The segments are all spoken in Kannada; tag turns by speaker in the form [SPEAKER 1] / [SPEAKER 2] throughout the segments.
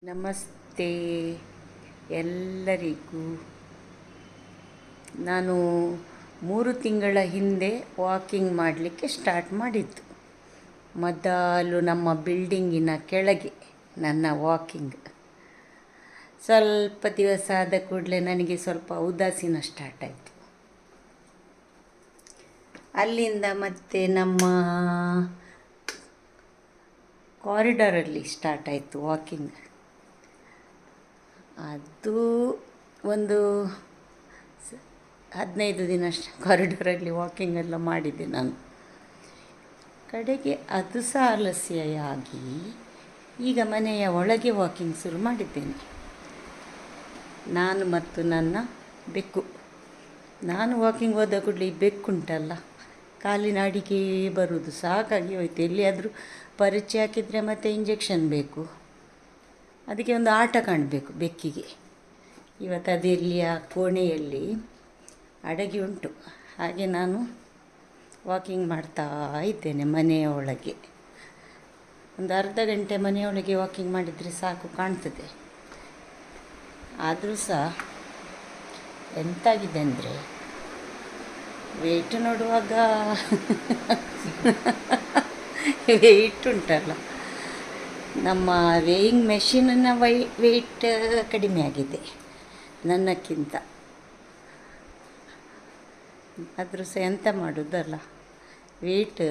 [SPEAKER 1] ನಮಸ್ತೆ ಎಲ್ಲರಿಗೂ. ನಾನು 3 ತಿಂಗಳ ಹಿಂದೆ ವಾಕಿಂಗ್ ಮಾಡಲಿಕ್ಕೆ ಸ್ಟಾರ್ಟ್ ಮಾಡಿದ್ದು. ಮೊದಲು ನಮ್ಮ ಬಿಲ್ಡಿಂಗಿನ ಕೆಳಗೆ ನನ್ನ ವಾಕಿಂಗ್. ಸ್ವಲ್ಪ ದಿವಸ ಆದ ಕೂಡಲೇ ನನಗೆ ಸ್ವಲ್ಪ ಉದಾಸೀನ ಸ್ಟಾರ್ಟ್ ಆಯಿತು. ಅಲ್ಲಿಂದ ಮತ್ತೆ ನಮ್ಮ ಕಾರಿಡಾರಲ್ಲಿ ಸ್ಟಾರ್ಟ್ ಆಯಿತು ವಾಕಿಂಗ್. ಅದು ಒಂದು 15 ದಿನ ಕಾರಿಡಾರಲ್ಲಿ ವಾಕಿಂಗ್ ಎಲ್ಲ ಮಾಡಿದ್ದೆ ನಾನು. ಕಡೆಗೆ ಅದು ಸಹ ಆಲಸ್ಯವಾಗಿ ಈಗ ಮನೆಯ ಒಳಗೆ ವಾಕಿಂಗ್ ಶುರು ಮಾಡಿದ್ದೇನೆ. ನಾನು ಮತ್ತು ನನ್ನ ಬೆಕ್ಕು. ನಾನು ವಾಕಿಂಗ್ ಹೋದ ಕೂಡಲೇ ಈ ಬೆಕ್ಕುಂಟಲ್ಲ, ಕಾಲಿನ ಅಡಿಗೆ ಬರುವುದು ಸಾಕಾಗಿ ಹೋಯ್ತು. ಎಲ್ಲಿಯಾದರೂ ಪರಿಚಯ ಹಾಕಿದರೆ ಮತ್ತು ಇಂಜೆಕ್ಷನ್ ಬೇಕು, ಅದಕ್ಕೆ ಒಂದು ಆಟ ಕಾಣಬೇಕು ಬೆಕ್ಕಿಗೆ. ಇವತ್ತು ಅದೆಲ್ಲಿ ಆ ಕೋಣೆಯಲ್ಲಿ ಅಡಗಿ ಉಂಟು. ಹಾಗೆ ನಾನು ವಾಕಿಂಗ್ ಮಾಡ್ತಾ ಇದ್ದೇನೆ ಮನೆಯ ಒಳಗೆ. ಒಂದು ಅರ್ಧ ಗಂಟೆ ಮನೆಯೊಳಗೆ ವಾಕಿಂಗ್ ಮಾಡಿದರೆ ಸಾಕು ಕಾಣ್ತದೆ. ಆದರೂ ಸಹ ಎಂತಾಗಿದೆ ಅಂದರೆ, ವೆಯ್ಟ್ ನೋಡುವಾಗ ವೆಯ್ಟ್ ಉಂಟಲ್ಲ, ನಮ್ಮ ವೇಯಿಂಗ್ ಮೆಷಿನ್ನ ವೆಯ್ಟ್ ಕಡಿಮೆ ಆಗಿದೆ ನನ್ನಕ್ಕಿಂತ. ಆದರೂ ಸಹ ಎಂತ ಮಾಡೋದಲ್ಲ, ವೆಯ್ಟ್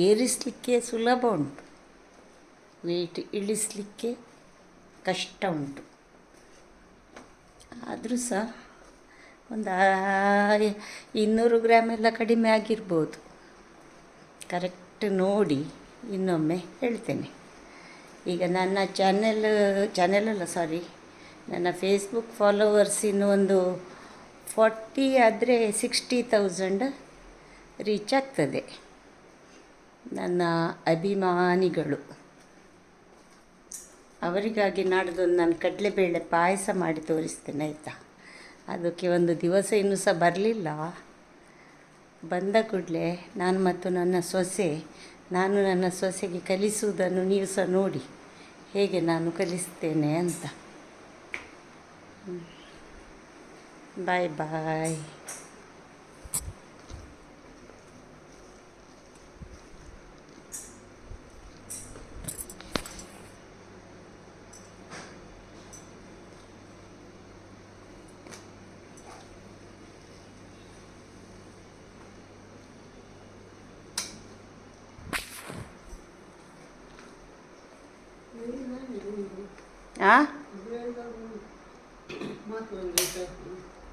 [SPEAKER 1] ಏರಿಸಲಿಕ್ಕೆ ಸುಲಭ ಉಂಟು, ವೆಯ್ಟ್ ಇಳಿಸಲಿಕ್ಕೆ ಕಷ್ಟ ಉಂಟು. ಆದರೂ ಸಹ ಒಂದು 200 ಗ್ರಾಮ್ ಎಲ್ಲ ಕಡಿಮೆ ಆಗಿರ್ಬೋದು. ಕರೆಕ್ಟ್ ನೋಡಿ ಇನ್ನೊಮ್ಮೆ ಹೇಳ್ತೇನೆ. ಈಗ ನನ್ನ ನನ್ನ ಫೇಸ್ಬುಕ್ ಫಾಲೋವರ್ಸ್ ಇನ್ನು ಒಂದು 40 ಆದರೆ 60,000 ರೀಚ್ ಆಗ್ತದೆ. ನನ್ನ ಅಭಿಮಾನಿಗಳು, ಅವರಿಗಾಗಿ ನಾಡ್ದೊಂದು ನಾನು ಕಡಲೆಬೇಳೆ ಪಾಯಸ ಮಾಡಿ ತೋರಿಸ್ತೇನೆ ಆಯಿತಾ. ಅದಕ್ಕೆ ಒಂದು ದಿವಸ ಇನ್ನೂ ಸಹ ಬರಲಿಲ್ಲ. ಬಂದ ಕೂಡಲೇ ನಾನು ನನ್ನ ಸೊಸೆಗೆ ಕಲಿಸುವುದನ್ನು ನೀವು ಸಹ ನೋಡಿ, ಹೇಗೆ ನಾನು ಕಲಿಸ್ತೇನೆ ಅಂತ. ಬಾಯ್ ಬಾಯ್.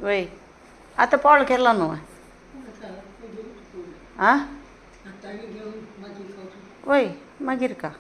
[SPEAKER 1] वही आता पावळ केला न्हू वय मागीर का